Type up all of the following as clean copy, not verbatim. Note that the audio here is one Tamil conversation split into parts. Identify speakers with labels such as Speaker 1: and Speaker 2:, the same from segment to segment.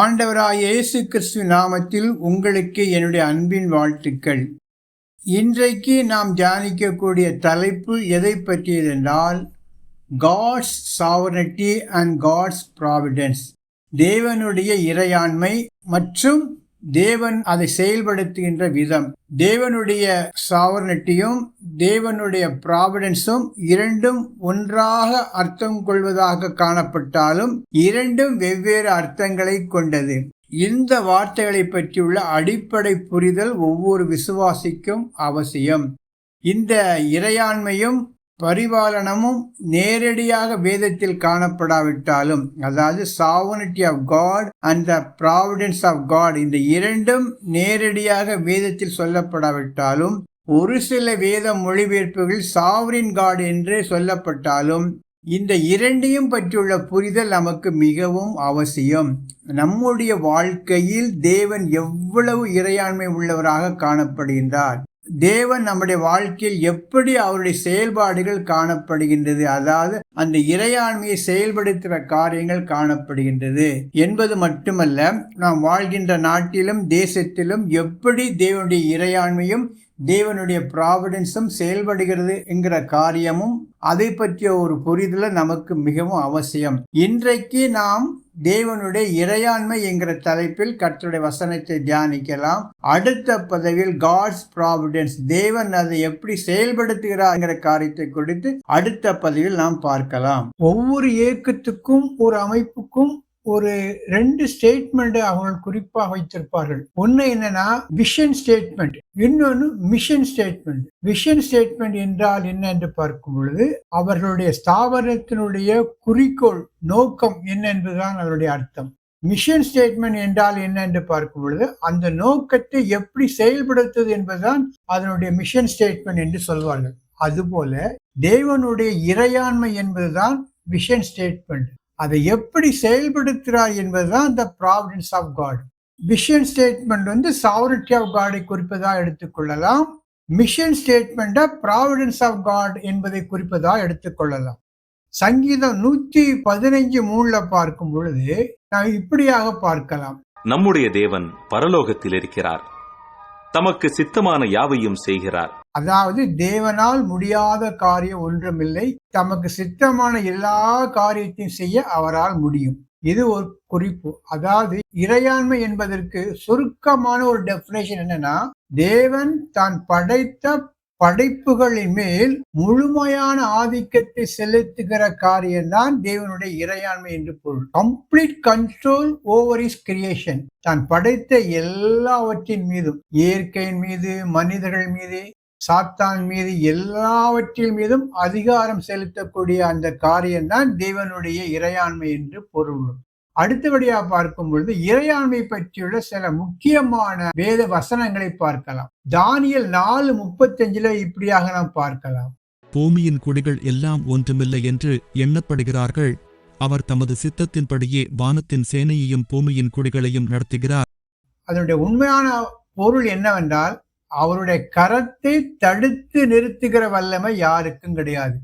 Speaker 1: ஆண்டவராகிய இயேசு கிறிஸ்துவின் நாமத்தில் உங்களுக்கு என்னுடைய அன்பின் வாழ்த்துக்கள். இன்றைக்கு நாம் தியானிக்கக்கூடிய தலைப்பு எதை பற்றியதென்றால், God's sovereignty and God's providence. தேவனுடைய இறையாண்மை மற்றும் தேவன் அதை செயல்படுத்துகின்ற விதம். தேவனுடைய சாவர்னிட்டியும் தேவனுடைய ப்ராவிடன்ஸும் இரண்டும் ஒன்றாக அர்த்தம் கொள்வதாக காணப்பட்டாலும் இரண்டும் வெவ்வேறு அர்த்தங்களை கொண்டது. இந்த வார்த்தைகளை பற்றியுள்ள அடிப்படை புரிதல் ஒவ்வொரு விசுவாசிக்கும் அவசியம். இந்த இறையாண்மையும் பரிபாலனமும் நேரடியாக வேதத்தில் காணப்படாவிட்டாலும், அதாவது sovereignty of God and the providence of God, இந்த இரண்டும் நேரடியாக வேதத்தில் சொல்லப்படாவிட்டாலும், ஒரு சில வேத மொழிபெயர்ப்புகள் சாவரின் காட் என்று சொல்லப்பட்டாலும் இந்த இரண்டையும் பற்றியுள்ள புரிதல் நமக்கு மிகவும் அவசியம். நம்முடைய வாழ்க்கையில் தேவன் எவ்வளவு இறையாண்மை உள்ளவராக காணப்படுகின்றார், தேவன் நம்முடைய வாழ்க்கையில் எப்படி அவருடைய செயல்பாடுகள் காணப்படுகின்றது, அதாவது அந்த இறையாண்மையை செயல்படுத்துகிற காரியங்கள் காணப்படுகின்றது என்பது மட்டுமல்ல, நாம் வாழ்கின்ற நாட்டிலும் தேசத்திலும் எப்படி தேவனுடைய இறையாண்மையும் தேவனுடைய ப்ராவிடன்ஸும் செயல்படுகிறது என்கிற காரியமும் அதை பற்றிய ஒரு புரிதல் நமக்கு மிகவும் அவசியம். இன்றைக்கு நாம் தேவனுடைய இறையாண்மை என்கிற தலைப்பில் கர்த்தருடைய வசனத்தை தியானிக்கலாம். அடுத்த பதவியில் காட்ஸ் ப்ராவிடன்ஸ், தேவன் அதை எப்படி செயல்படுத்துகிறார் என்கிற காரியத்தை குறித்து அடுத்த பதவியில் நாம் பார்க்கலாம். ஒவ்வொரு இயக்கத்துக்கும் ஒரு அமைப்புக்கும் ஒரு ரெண்டு ஸ்டேட்மெண்ட் அவங்க குறிப்பாக வைத்திருப்பார்கள். ஒன்னு என்னன்னா விஷன் ஸ்டேட்மெண்ட், இன்னொன்னு மிஷன் ஸ்டேட்மெண்ட். விஷன் ஸ்டேட்மெண்ட் என்றால் என்ன என்று பார்க்கும் பொழுது அவர்களுடைய ஸ்தாபனத்தினுடைய குறிக்கோள் நோக்கம் என்ன என்பதுதான் அதனுடைய அர்த்தம். மிஷன் ஸ்டேட்மெண்ட் என்றால் என்ன என்று பார்க்கும் பொழுது அந்த நோக்கத்தை எப்படி செயல்படுத்துவது என்பதுதான் அதனுடைய மிஷன் ஸ்டேட்மெண்ட் என்று சொல்வார்கள். அதுபோல தேவனுடைய இறையாண்மை என்பதுதான் விஷன் ஸ்டேட்மெண்ட். அதை எப்படி செயல்படுத்துகிறார் என்பதுதான் the providence of God. Vision statement sovereignty of காடை குறிப்பதாக எடுத்துக்கொள்ளலாம். Mission statement providence of God என்பதை குறிப்பதாக எடுத்துக்கொள்ளலாம். சங்கீதம் 115:3 பார்க்கும் பொழுது நாம் இப்படியாக பார்க்கலாம்.
Speaker 2: நம்முடைய தேவன் பரலோகத்தில் இருக்கிறார், தமக்கு சித்தமான யாவையும் செய்கிறார்.
Speaker 1: அதாவது தேவனால் முடியாத காரியம் ஒன்றுமில்லை, தமக்கு சித்தமான எல்லா காரியத்தையும் செய்ய அவரால் முடியும். இது ஒரு குறிப்பு. அதாவது இறையாண்மை என்பதற்கு சுருக்கமான ஒரு டெபினேஷன் என்னன்னா, தேவன் தான் படைத்த படைப்புகளின் மேல் முழுமையான ஆதிக்கத்தை செலுத்துகிற காரியம்தான் தேவனுடைய இறையாண்மை என்று பொருள். Complete control over is creation. தான் படைத்த எல்லாவற்றின் மீதும், இயற்கையின் மீது, மனிதர்கள் மீது, சாத்தான் மீது, எல்லாவற்றின் மீதும் அதிகாரம் செலுத்தக்கூடிய அந்த காரியம்தான் தேவனுடைய இறையாண்மை என்று பொருள். அடுத்தபடியாக பார்க்கும் பொழுது இறையாண்மை பற்றியுள்ள சில முக்கியமான வேத வசனங்களை பார்க்கலாம். தானியேல் 4:35 இப்படியாக நாம் பார்க்கலாம்.
Speaker 3: பூமியின் குடிகள் எல்லாம் ஒன்றுமில்லை என்று எண்ணப்படுகிறார்கள், அவர் தமது சித்தத்தின்படியே வானத்தின் சேனையையும் பூமியின் குடிகளையும் நடத்துகிறார்.
Speaker 1: அதனுடைய உண்மையான பொருள் என்னவென்றால், அவருடைய கரத்தை தடுத்து நிறுத்துகிற வல்லமை யாருக்கும் கிடையாது.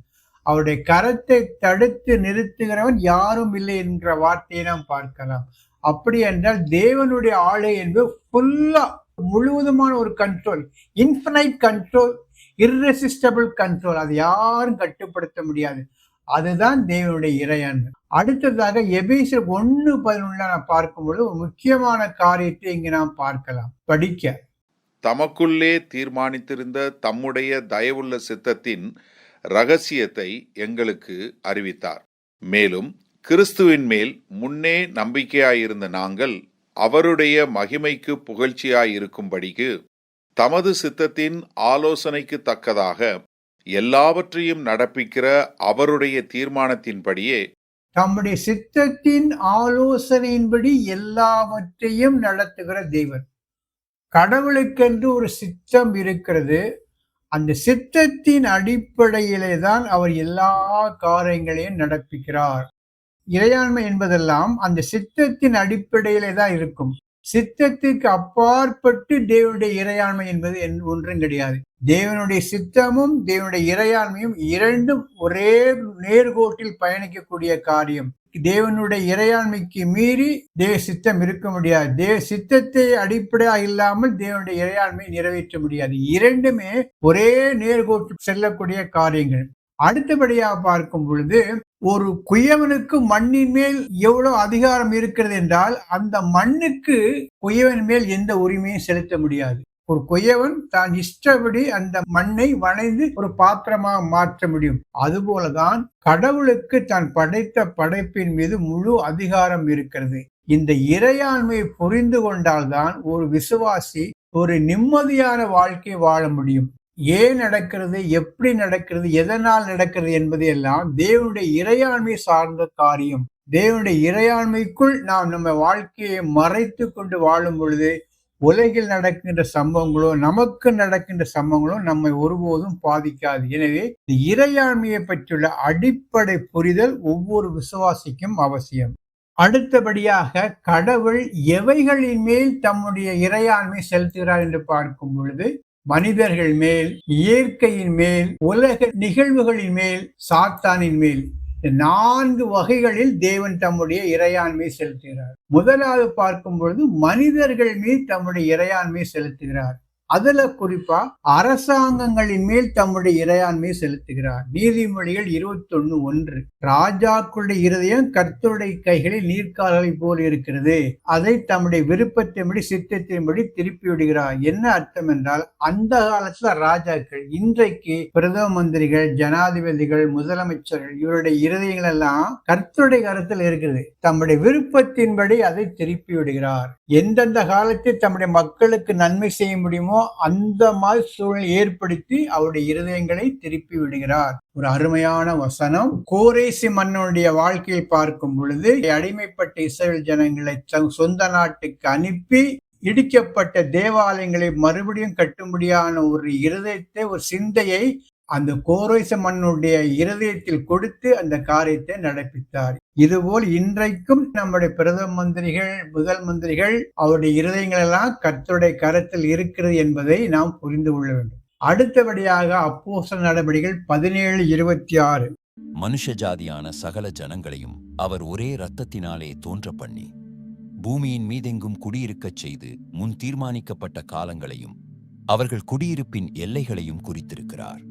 Speaker 1: அவருடைய கரத்தை தடுத்து நிறுத்துகிறவன் யாரும் இல்லை என்கிற வார்த்தையை நாம் பார்க்கலாம். அப்படி என்றால் தேவனுடைய ஆளை என்பது ஃபுல்லா முழுவதுமான ஒரு control, infinite control, irresistible control. அதை யாரும் கட்டுப்படுத்த முடியாது. அதுதான் தேவனுடைய இறையாண்மை. அடுத்ததாக எபேசியர் 1:11 பார்க்கும்போது ஒரு முக்கியமான காரியத்தை இங்கு நாம் பார்க்கலாம். படிக்க,
Speaker 4: தமக்குள்ளே தீர்மானித்திருந்த தம்முடைய தயவுள்ள சித்தத்தின் இரகசியத்தை எங்களுக்கு அறிவித்தார். மேலும் கிறிஸ்துவின் மேல் முன்னே நம்பிக்கையாயிருந்த நாங்கள் அவருடைய மகிமைக்கு புகழ்ச்சியாயிருக்கும்படிக்கு தமது சித்தத்தின் ஆலோசனைக்கு தக்கதாக எல்லாவற்றையும் நடப்பிக்கிற அவருடைய தீர்மானத்தின்படியே,
Speaker 1: தம்முடைய சித்தத்தின் ஆலோசனையின்படி எல்லாவற்றையும் நடத்துகிற தேவன். கடவுளுக்கென்று ஒரு சித்தம் இருக்கிறது. அந்த சித்தத்தின் அடிப்படையிலே தான் அவர் எல்லா காரியங்களையும் நடப்பிக்கிறார். இறையாண்மை என்பதெல்லாம் அந்த சித்தத்தின் அடிப்படையிலே தான் இருக்கும். சித்தத்துக்கு அப்பாற்பட்டு தேவனுடைய இறையாண்மை என்பது ஒன்றும் கிடையாது. தேவனுடைய சித்தமும் தேவனுடைய இறையாண்மையும் இரண்டும் ஒரே நேர்கோட்டில் பயணிக்கக்கூடிய காரியம். தேவனுடைய இறையாண்மைக்கு மீறி தேவ சித்தம் இருக்க முடியாது. தேவ சித்தத்தை அடிப்படையாக இல்லாமல் தேவனுடைய இறையாண்மை நிறைவேற்ற முடியாது. இரண்டுமே ஒரே நேர்கோட்டில் செல்லக்கூடிய காரியங்கள். அடுத்தபடியாக பார்க்கும் பொழுது, ஒரு குயவனுக்கு மண்ணின் மேல் எவ்வளவு அதிகாரம் இருக்கிறது என்றால், அந்த மண்ணுக்கு குயவன் மேல் எந்த உரிமையும் செலுத்த முடியாது. ஒரு குயவன் தான் இஷ்டப்படி அந்த மண்ணை வணைந்து ஒரு பாத்திரமாக மாற்ற முடியும். அதுபோலதான் கடவுளுக்கு தான் படைத்த படைப்பின் மீது முழு அதிகாரம் இருக்கிறது. இந்த இறையாண்மையை புரிந்து கொண்டால்தான் ஒரு விசுவாசி ஒரு நிம்மதியான வாழ்க்கை வாழ முடியும். ஏன் நடக்கிறது, எப்படி நடக்கிறது, எதனால் நடக்கிறது என்பது எல்லாம் தேவனுடைய இறையாண்மை சார்ந்த காரியம். தேவனுடைய இறையாண்மைக்குள் நாம் நம்ம வாழ்க்கையை மறைத்து கொண்டு வாழும் பொழுது உலகில் நடக்கின்ற சம்பவங்களோ நமக்கு நடக்கின்ற சம்பவங்களோ நம்மை ஒருபோதும் பாதிக்காது. எனவே இறையாண்மையை பற்றியுள்ள அடிப்படை புரிதல் ஒவ்வொரு விசுவாசிக்கும் அவசியம். அடுத்தபடியாக கடவுள் எவைகளின் மேல் தம்முடைய இறையாண்மை செலுத்துகிறார் என்று பார்க்கும் பொழுது, மனிதர்கள் மேல், இயற்கையின் மேல், உலக நிகழ்வுகளின் மேல், சாத்தானின் மேல், 4 வகைகளில் தேவன் தம்முடைய இறையாண்மை செலுத்துகிறார். முதலாவது பார்க்கும் பொழுது மனிதர்கள் மீது தம்முடைய இறையாண்மை செலுத்துகிறார். அதுல குறிப்பா அரசாங்கங்களின் மேல் தம்முடைய இறையாண்மை செலுத்துகிறார். நீதிமொழிகள் 21:1, ராஜாக்களுடைய இருதயம் கர்த்தருடைய கைகளில் நீர்க்கால்களை போல் இருக்கிறது, அதை தம்முடைய விருப்பத்தின்படி சித்தத்தின்படி திருப்பி விடுகிறார். என்ன அர்த்தம் என்றால், அந்த காலத்துல ராஜாக்கள், இன்றைக்கு பிரதம மந்திரிகள், ஜனாதிபதிகள், முதலமைச்சர்கள், இவருடைய இருதயங்கள் எல்லாம் கர்த்தருடைய கரத்தில் இருக்கிறது. தம்முடைய விருப்பத்தின்படி அதை திருப்பி விடுகிறார். எந்தெந்த காலத்தில் தம்முடைய மக்களுக்கு நன்மை செய்ய முடியுமோ அந்த மாதிரி சூழலை ஏற்படுத்தி அவருடைய இருதயங்களை திருப்பி விடுகிறார். ஒரு அருமையான வசனம். கோரேசி மன்னனுடைய வாழ்க்கையில் பார்க்கும் பொழுது, அடிமைப்பட்ட இஸ்ரவேல் ஜனங்களை சொந்த நாட்டுக்கு அனுப்பி இடிக்கப்பட்ட தேவாலயங்களை மறுபடியும் கட்டும்படியான ஒரு இருதயத்தை, ஒரு சிந்தையை அந்த கோரேச மன்னனுடைய இருதயத்தில் கொடுத்து அந்த காரியத்தை நடப்பித்தார். இதுபோல் இன்றைக்கும் நம்முடைய பிரதம மந்திரிகள், முதல் மந்திரிகள், அவருடைய இருதயங்கள் எல்லாம் கர்த்தருடைய கரத்தில் இருக்கிறது என்பதை நாம் புரிந்து கொள்ள வேண்டும். அடுத்தபடியாக அப்போஸ்தலர் நடபடிகள் 17:26,
Speaker 5: மனுஷ ஜாதியான சகல ஜனங்களையும் அவர் ஒரே இரத்தத்தினாலே தோன்ற பண்ணி பூமியின் மீதெங்கும் குடியிருக்கச் செய்து முன் தீர்மானிக்கப்பட்ட காலங்களையும் அவர்கள் குடியிருப்பின் எல்லைகளையும் குறித்திருக்கிறார்.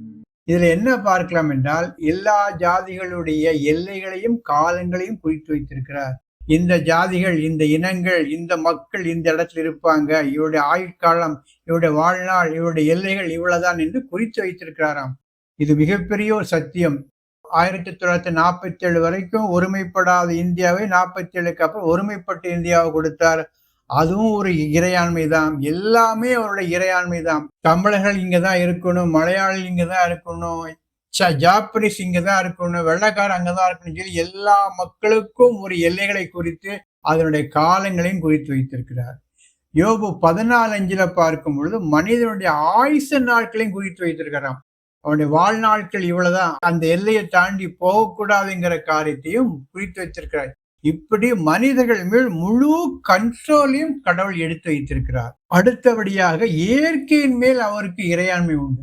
Speaker 1: இதுல என்ன பார்க்கலாம் என்றால், எல்லா ஜாதிகளுடைய எல்லைகளையும் காலங்களையும் குறித்து வைத்திருக்கிறார். இந்த ஜாதிகள், இந்த இனங்கள், இந்த மக்கள் இந்த இடத்துல இருப்பாங்க, இவருடைய ஆயுட்காலம், இவருடைய வாழ்நாள், இவருடைய எல்லைகள் இவ்வளவுதான் என்று குறித்து வைத்திருக்கிறாராம். இது மிகப்பெரிய ஒரு சத்தியம். 1947 வரைக்கும் ஒருமைப்படாத இந்தியாவை 47க்கு அப்புறம் ஒருமைப்பட்ட இந்தியாவை கொடுத்தார். அதுவும் ஒரு இறையாண்மை தான். எல்லாமே அவருடைய இறையாண்மை தான். தமிழர்கள் இங்கதான் இருக்கணும், மலையாளி இங்கதான் இருக்கணும், ஜாப்பனீஸ் இங்கதான் இருக்கணும், வெள்ளைக்காரர் அங்கதான் இருக்கணும் சொல்லி எல்லா மக்களுக்கும் ஒரு எல்லைகளை குறித்து அதனுடைய காலங்களையும் குறித்து வைத்திருக்கிறார். யோபு 14:5 பார்க்கும் பொழுது மனிதனுடைய ஆயுச நாட்களையும் குறித்து வைத்திருக்கிறான். அவனுடைய வாழ்நாட்கள் இவ்வளவுதான், அந்த எல்லையை தாண்டி போகக்கூடாதுங்கிற காரியத்தையும் குறித்து வைத்திருக்கிறார். இப்படி மனிதர்கள் மேல் முழு கண்ட்ரோலையும் கடவுள் எடுத்து வைத்திருக்கிறார். அடுத்தபடியாக இயற்கையின் மேல் அவருக்கு இறையாண்மை உண்டு.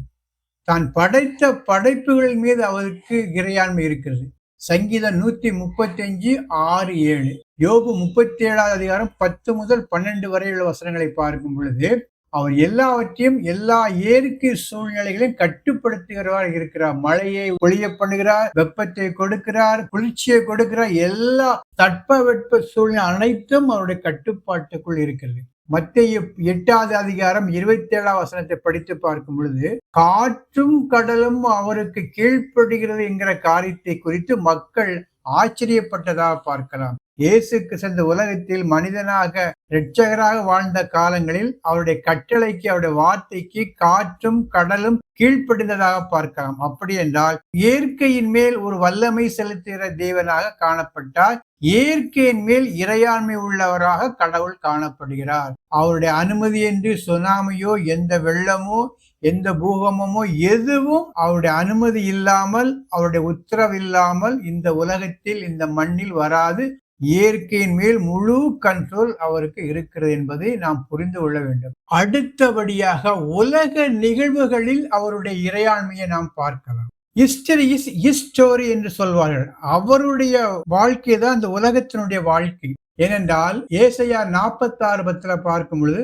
Speaker 1: தான் படைத்த படைப்புகள் மீது அவருக்கு இறையாண்மை இருக்கிறது. சங்கீதம் 135:6-7, யோபு 37 10 முதல் 12 வரையுள்ள வசனங்களை பார்க்கும் பொழுது, அவர் எல்லாவற்றையும், எல்லா இயற்கை சூழ்நிலைகளையும் கட்டுப்படுத்துகிறவராக இருக்கிறார். மழையை பொழிய பண்ணுகிறார், வெப்பத்தை கொடுக்கிறார், குளிர்ச்சியை கொடுக்கிறார். எல்லா தட்பவெட்ப சூழ்நிலை அனைத்தும் அவருடைய கட்டுப்பாட்டுக்குள் இருக்கிறது. மத்தேயு 8:27 படித்து பார்க்கும் பொழுது, காற்றும் கடலும் அவருக்கு கீழ்ப்படுகிறது என்கிற காரியத்தை குறித்து மக்கள் ஆச்சரியப்பட்டதாக பார்க்கலாம். இயேசுக்கு சென்ற உலகத்தில் மனிதனாக இரட்சகராக வாழ்ந்த காலங்களில் அவருடைய கட்டளைக்கு, அவருடைய வார்த்தைக்கு காற்றும் கடலும் கீழ்ப்படிந்ததாக பார்க்கலாம். அப்படி என்றால் இயற்கையின் மேல் ஒரு வல்லமை செலுத்துகிற தேவனாக காணப்பட்டார். இயற்கையின் மேல் இறையாண்மை உள்ளவராக கடவுள் காணப்படுகிறார். அவருடைய அனுமதியின்றி சுனாமியோ, எந்த வெள்ளமோ, எந்த பூகம்பமோ எதுவும் அவருடைய அனுமதி இல்லாமல், அவருடைய உத்தரவு இல்லாமல் இந்த உலகத்தில், இந்த மண்ணில் வராது. இயற்கையின் மேல் முழு கண்ட்ரோல் அவருக்கு இருக்கிறது என்பதை நாம் புரிந்து கொள்ள வேண்டும். அடுத்தபடியாக உலக நிகழ்வுகளில் அவருடைய இறையாண்மையை நாம் பார்க்கலாம். ஹிஸ்டரி இஸ் ஹிஸ் ஸ்டோரி என்று சொல்வார்கள். அவருடைய வாழ்க்கை தான் இந்த உலகத்தினுடைய வாழ்க்கை. ஏனென்றால் ஏசாயா 46:10 பார்க்கும் பொழுது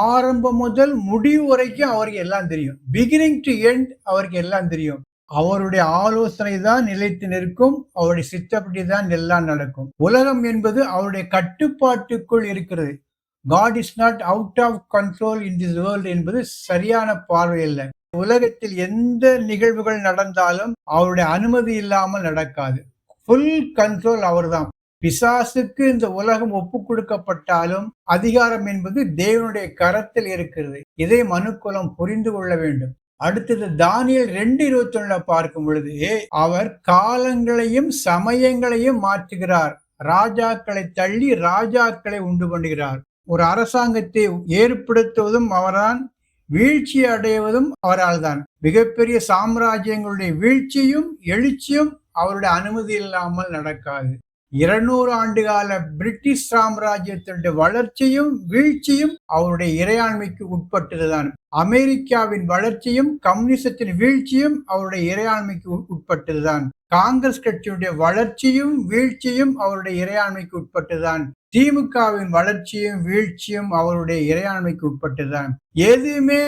Speaker 1: ஆரம்பம் முதல் முடிவு வரைக்கும் அவருக்கு எல்லாம் தெரியும். பிகினிங் டு எண்ட் அவருக்கு எல்லாம் தெரியும். அவருடைய ஆலோசனை தான் நிலைத்து நிற்கும். அவருடைய சித்தப்படி தான் எல்லாம் நடக்கும். உலகம் என்பது அவருடைய கட்டுப்பாட்டுக்குள் இருக்கிறது. God is not out of control in this world என்பது சரியான பார்வை அல்ல. உலகத்தில் எந்த நிகழ்வுகள் நடந்தாலும் அவருடைய அனுமதி இல்லாமல் நடக்காது. ஃபுல் கண்ட்ரோல் அவர்தான். பிசாசுக்கு இந்த உலகம் ஒப்பு கொடுக்கப்பட்டாலும் அதிகாரம் என்பது தேவனுடைய கரத்தில் இருக்கிறது. இதை மனுக்குலம் புரிந்து கொள்ள வேண்டும். அடுத்தது தானியேல் 2:21 பார்க்கும் பொழுது அவர் காலங்களையும் சமயங்களையும் மாற்றுகிறார். ராஜாக்களை தள்ளி ராஜாக்களை உண்டு பண்ணுகிறார். ஒரு அரசாங்கத்தை ஏற்படுத்துவதும் அவர்தான், வீழ்ச்சி அடைவதும் அவரால் தான். மிகப்பெரிய சாம்ராஜ்யங்களுடைய வீழ்ச்சியும் எழுச்சியும் அவருடைய அனுமதி இல்லாமல் நடக்காது. 200 ஆண்டு கால பிரிட்டிஷ் சாம்ராஜ்யத்தினுடைய வளர்ச்சியும் வீழ்ச்சியும் அவருடைய இறையாண்மைக்கு உட்பட்டதுதான். அமெரிக்காவின் வளர்ச்சியும் கம்யூனிசத்தின் வீழ்ச்சியும் அவருடைய இறையாண்மைக்கு உட்பட்டதுதான். காங்கிரஸ் கட்சியுடைய வளர்ச்சியும் வீழ்ச்சியும் அவருடைய இறையாண்மைக்கு உட்பட்டதுதான். திமுகவின் வளர்ச்சியும் வீழ்ச்சியும் அவருடைய இறையாண்மைக்கு உட்பட்டதுதான். எதுவுமே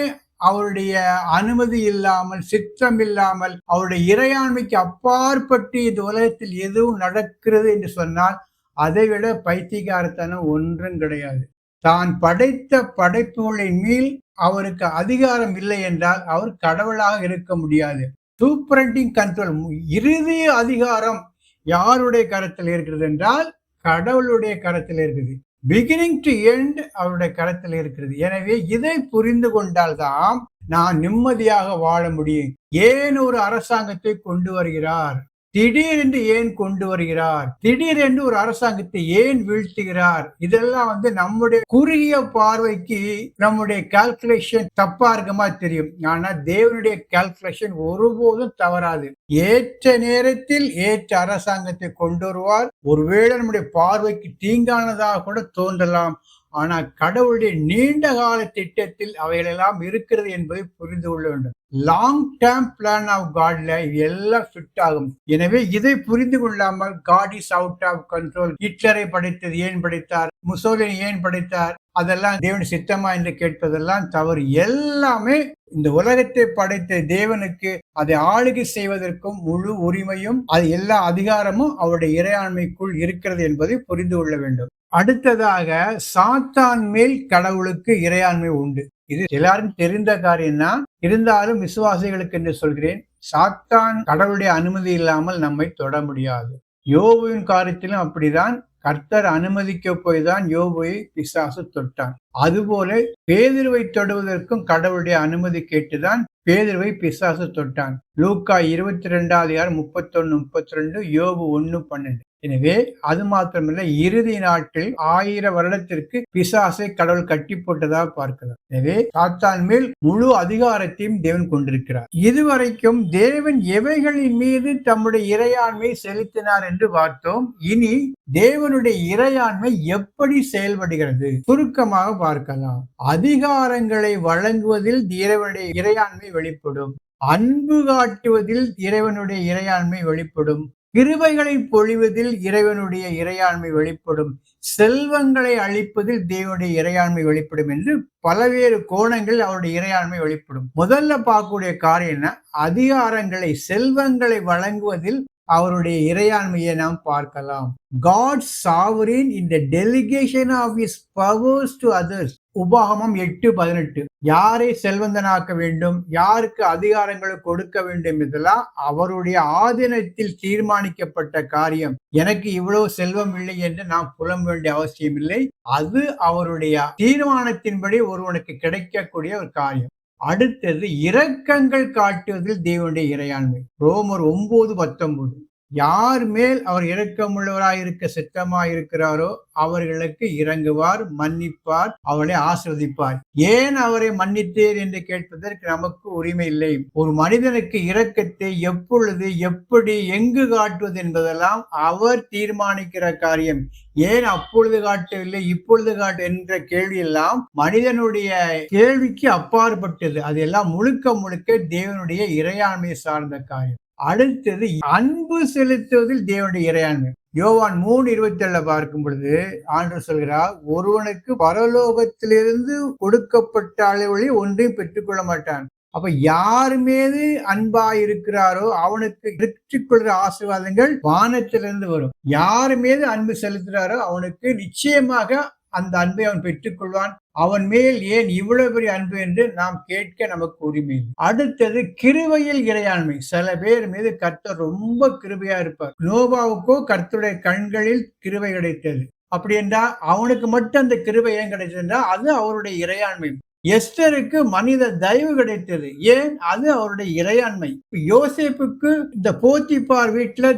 Speaker 1: அவருடைய அனுமதி இல்லாமல், சித்தம் இல்லாமல், அவருடைய இறையாண்மைக்கு அப்பாற்பட்டு இந்த உலகத்தில் எதுவும் நடக்கிறது என்று சொன்னால் அதை விட பைத்தியக்காரத்தனம் ஒன்றும் கிடையாது. தான் படைத்த படைப்புகளின் மேல் அவருக்கு அதிகாரம் இல்லை என்றால் அவர் கடவுளாக இருக்க முடியாது. சூப்பரண்டிங் கண்ட்ரோல், இறுதி அதிகாரம் யாருடைய கரத்தில் இருக்கிறது என்றால் கடவுளுடைய கரத்தில் இருக்குது. பிகினிங் டு எண்ட் அவருடைய கரத்தில் இருக்கிறது. எனவே இதை புரிந்து கொண்டால்தான் நான் நிம்மதியாக வாழ முடியும். ஏன் ஒரு அரசாங்கத்தை கொண்டு வருகிறார்? திடீரென்று ஏன் கொண்டு வருகிறார்? திடீரென்று ஒரு அரசாங்கத்தை ஏன் வீழ்த்துகிறார்? இதெல்லாம் நம்முடைய குறுகிய பார்வைக்கு நம்முடைய கால்குலேஷன் தப்பா இருக்கமா தெரியும். ஆனா தேவனுடைய கால்குலேஷன் ஒருபோதும் தவறாது. ஏற்ற நேரத்தில் ஏற்ற அரசாங்கத்தை கொண்டு வருவார். ஒருவேளை நம்முடைய பார்வைக்கு தீங்கானதாக கூட தோன்றலாம். ஆனா கடவுளுடைய நீண்ட கால திட்டத்தில் அவைகளெல்லாம் இருக்கிறது என்பதை புரிந்து கொள்ள வேண்டும். லாங் டேர்ம் பிளான் ஆஃப் காட்ல எல்லாம் ஃபிட் ஆகும். எனவே இதை புரிந்து கொள்ளாமல் God is out of control, ஹிட்லரை படைத்தது ஏன் படைத்தார், முசோலினி ஏன் படைத்தார், அதெல்லாம் தேவன் சித்தமா என்று கேட்பதெல்லாம் தவறு. எல்லாமே இந்த உலகத்தை படைத்த தேவனுக்கு அதை ஆளுகை செய்வதற்கும் முழு உரிமையும் அது எல்லா அதிகாரமும் அவருடைய இறையாண்மைக்குள் இருக்கிறது என்பதை புரிந்து கொள்ள வேண்டும். அடுத்ததாக சாத்தான் மேல் கடவுளுக்கு இறையாண்மை உண்டு. இது எல்லாரும் தெரிந்த காரியம் தான். இருந்தாலும் விசுவாசிகளுக்கு என்று சொல்கிறேன், சாத்தான் கடவுளுடைய அனுமதி இல்லாமல் நம்மை தொட முடியாது. யோபுவின் காரியத்திலும் அப்படிதான். கர்த்தர் அனுமதிக்க போய்தான் யோபுவை பிசாசு தொட்டான். அதுபோல பேதுருவை தொடுவதற்கும் கடவுளுடைய அனுமதி கேட்டுதான் பேதுருவை பிசாசு தொட்டான். லூக்கா 22:31-32, யோபு 1:12. எனவே அது மாத்திரமல்ல, இறுதி நாட்கள் 1000 வருடத்திற்கு பிசாசை கடவுள் கட்டி போட்டதாக பார்க்கலாம். எனவே சாத்தான் மேல் முழு அதிகாரத்தையும் தேவன் கொண்டிருக்கிறார். இதுவரைக்கும் தேவன் எவைகளின் மீது தம்முடைய இறையாண்மை செலுத்தினார் என்று பார்த்தோம். இனி தேவனுடைய இறையாண்மை எப்படி செயல்படுகிறது சுருக்கமாக பார்க்கலாம். அதிகாரங்களை வழங்குவதில் இறைவனுடைய இறையாண்மை வெளிப்படும். அன்பு காட்டுவதில் இறைவனுடைய இறையாண்மை வெளிப்படும். கிருபைகளை பொழிவதில் இறைவனுடைய இறையாண்மை வெளிப்படும். செல்வங்களை அளிப்பதில் தேவனுடைய இறையாண்மை வெளிப்படும் என்று பல்வேறு கோணங்கள் அவருடைய இறையாண்மை வெளிப்படும். முதல்ல பார்க்கக்கூடிய காரியம் என்ன? அதிகாரங்களை, செல்வங்களை வழங்குவதில் அவருடைய இறையாண்மையை நாம் பார்க்கலாம். God sovereign in the delegation of his powers to others. உபாகமம் 8:18. யாரை செல்வந்தனாக்க வேண்டும், யாருக்கு அதிகாரங்களை கொடுக்க வேண்டும், இதெல்லாம் அவருடைய ஆதீனத்தில் தீர்மானிக்கப்பட்ட காரியம். எனக்கு இவ்வளவு செல்வம் இல்லை என்று நாம் புலம் வேண்டிய அவசியம் இல்லை. அது அவருடைய தீர்மானத்தின்படி ஒருவனுக்கு கிடைக்கக்கூடிய ஒரு காரியம். அடுத்தது இரக்கங்கள் காட்டுவதில் தேவனுடைய இறையாண்மை. ரோமர் 9:19. யார் மேல் அவர் இரக்கமுள்ளவராயிருக்க சித்தமாயிருக்கிறாரோ அவர்களுக்கு இறங்குவார், மன்னிப்பார், அவளை ஆசிர்வதிப்பார். ஏன் அவரை மன்னித்தேர் என்று கேட்பதற்கு நமக்கு உரிமை இல்லை. ஒரு மனிதனுக்கு இரக்கத்தை எப்பொழுது, எப்படி, எங்கு காட்டுவது என்பதெல்லாம் அவர் தீர்மானிக்கிற காரியம். ஏன் அப்பொழுது காட்டவில்லை, இப்பொழுது காட்டு என்ற கேள்வி எல்லாம் மனிதனுடைய கேள்விக்கு அப்பாற்பட்டது. அதெல்லாம் முழுக்க முழுக்க தேவனுடைய இறையாண்மையை சார்ந்த காரியம். அடுத்தது அன்பு செலுத்துவதில் தேவனுடைய இறையாண்மை. யோவான் 3:27 பார்க்கும் பொழுது ஆண்டவர் சொல்கிறார், ஒருவனுக்கு பரலோகத்திலிருந்து கொடுக்கப்பட்ட அளவுகளை ஒன்றையும் பெற்றுக்கொள்ள மாட்டான். அப்ப யார் மீது அன்பா இருக்கிறாரோ அவனுக்கு பெற்றுக்கொள்கிற ஆசீர்வாதங்கள் வானத்திலிருந்து வரும். யார் மீது அன்பு செலுத்துகிறாரோ அவனுக்கு நிச்சயமாக அந்த அன்பை அவன் பெற்றுக்கொள்வான். அவன் மேல் ஏன் இவ்வளவு பெரிய அன்பு என்று நாம் கேட்க நமக்கு உரிமை. அடுத்தது கிருபையில் இறையாண்மை. சில பேர் மீது கர்த்தர் ரொம்ப கிருபையா இருப்பார். நோவாவுக்கோ கர்த்தருடைய கண்களில் கிருபை கிடைத்தது. அப்படி என்றால் அவனுக்கு மட்டும் அந்த கிருபை ஏன் கிடைத்ததுன்னா அது அவருடைய இறையாண்மை. எஸ்தருக்கு மனித தயவு கிடைத்தது. ஏன்? அது அவருடைய இறையாண்மை. யோசேப்புக்கு இந்த போத்திபார் வீட்டுல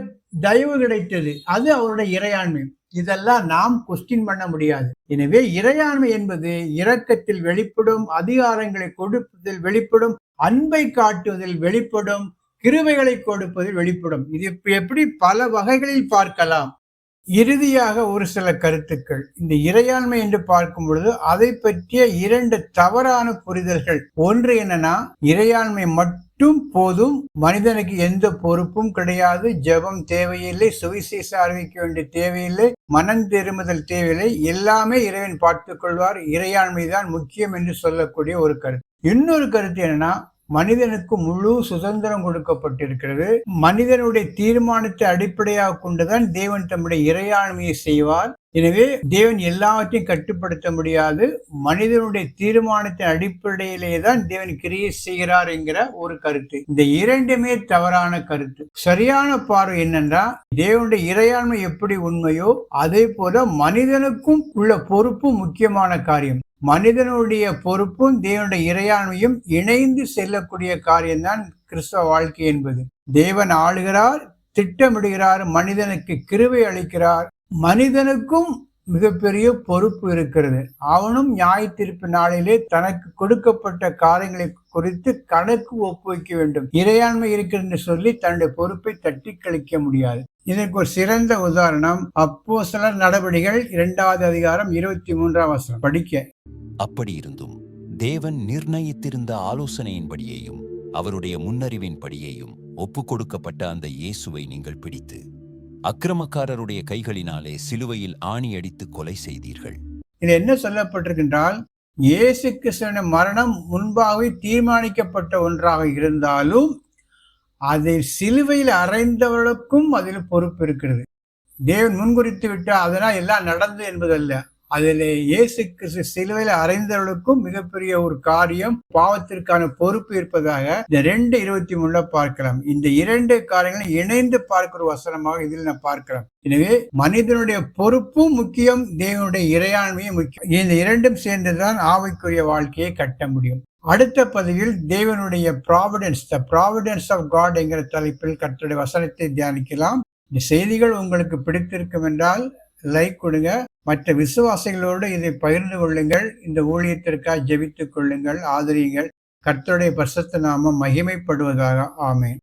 Speaker 1: தயவு கிடைத்தது. அது அவருடைய இறையாண்மை. இதெல்லாம் நாம் கொஸ்டின் பண்ண முடியாது. எனவே இறையாண்மை என்பது இரக்கத்தில் வெளிப்படும், அதிகாரங்களை கொடுப்பதில் வெளிப்படும், அன்பை காட்டுவதில் வெளிப்படும், கிருபைகளை கொடுப்பதில் வெளிப்படும். இது எப்படி பல வகைகளில் பார்க்கலாம். இறுதியாக ஒரு சில கருத்துக்கள். இந்த இறையாண்மை என்று பார்க்கும் பொழுது அதை பற்றிய 2 தவறான புரிதல்கள். ஒன்று என்னன்னா, இறையாண்மை மட்டும் போதும், மனிதனுக்கு எந்த பொறுப்பும் கிடையாது, ஜெபம் தேவையில்லை, சுவிசேஷம் அறிவிக்க வேண்டிய தேவையில்லை, மனம் திரும்புதல் தேவையில்லை, எல்லாமே இறைவன் பார்த்துக் கொள்வார், இறையாண்மைதான் முக்கியம் என்று சொல்லக்கூடிய ஒரு கருத்து. இன்னொரு கருத்து என்னன்னா, மனிதனுக்கு முழு சுதந்திரம் கொடுக்கப்பட்டிருக்கிறது. மனிதனுடைய தீர்மானத்தை அடிப்படையாக கொண்டுதான் தேவன் தம்முடைய இறையாண்மையை செய்வார். எனவே தேவன் எல்லாவற்றையும் கட்டுப்படுத்த முடியாது. மனிதனுடைய தீர்மானத்தின் அடிப்படையிலேயே தான் தேவன் கிரியை செய்கிறார் என்கிற ஒரு கருத்து. இந்த இரண்டுமே தவறான கருத்து. சரியான பார்வை என்னன்னா, தேவனுடைய இறையாண்மை எப்படி உண்மையோ அதே போல மனிதனுக்கும் உள்ள பொறுப்பு முக்கியமான காரியம். மனிதனுடைய பொறுப்பும் தேவனுடைய இறையாண்மையும் இணைந்து செல்லக்கூடிய காரியம்தான் கிறிஸ்தவ வாழ்க்கை என்பது. தேவன் ஆளுகிறார், திட்டமிடுகிறார், மனிதனுக்கு கிருபை அளிக்கிறார். மனிதனுக்கும் மிகப்பெரிய பொறுப்பு இருக்கிறது. அவனும் நியாய தீர்ப்பு நாளிலே தனக்கு கொடுக்கப்பட்ட காரியங்களை குறித்து கணக்கு ஒப்புவிக்க வேண்டும். இறையாண்மை இருக்கிறது சொல்லி தன்னுடைய பொறுப்பை தட்டி கழிக்க முடியாது. இதற்கு ஒரு சிறந்த உதாரணம் அப்போஸ்தலர் நடபடிகள் 2வது அதிகாரம் 23ஆம் வசனம் படிக்க.
Speaker 5: அப்படி இருந்தும் தேவன் நிர்ணயித்திருந்த ஆலோசனையின்படியேயும் அவருடைய முன்னறிவின்படியேயும் ஒப்பு கொடுக்கப்பட்ட அந்த இயேசுவை நீங்கள் பிடித்து அக்கிரமக்காரருடைய கைகளினாலே சிலுவையில் ஆணி அடித்து கொலை செய்தீர்கள்.
Speaker 1: இது என்ன சொல்லப்பட்டிருக்கின்றால், இயேசு கிறிஸ்துவின் மரணம் முன்பாகவே தீர்மானிக்கப்பட்ட ஒன்றாக இருந்தாலும் அதை சிலுவையில் அறைந்தவர்களுக்கும் அதில் பொறுப்பு இருக்கிறது. தேவன் முன்குறித்து விட்டால் அதனால் எல்லாம் நடந்து என்பதல்ல. அதில் இயேசு கிறிஸ்து சிலுவையில் அறைந்தவர்களுக்கும் மிகப்பெரிய ஒரு காரியம், பாவத்திற்கான பொறுப்பு இருப்பதாக இந்த 2:23 பார்க்கலாம். இந்த 2 காரியங்களும் இணைந்து பார்க்கிற வசனமாக இதில் நான் பார்க்கலாம். எனவே மனிதனுடைய பொறுப்பும் முக்கியம், தேவனுடைய இறையாண்மையும் முக்கியம். இந்த இரண்டும் சேர்ந்துதான் ஆவிக்குரிய வாழ்க்கையை கட்ட முடியும். அடுத்த பதிவில் தேவனுடைய providence, the providence of God என்கிற தலைப்பில் கர்த்தருடைய வசனத்தை தியானிக்கலாம். இந்த செய்திகள் உங்களுக்கு பிடித்திருக்கும் என்றால் லைக் கொடுங்க. மற்ற விசுவாசிகளோடு இதை பகிர்ந்து கொள்ளுங்கள். இந்த ஊழியத்திற்காக ஜெபித்துக் கொள்ளுங்கள், ஆதரியுங்கள். கர்த்தருடைய பரிசுத்த நாமம் மகிமைப்படுவதாக. ஆமென்.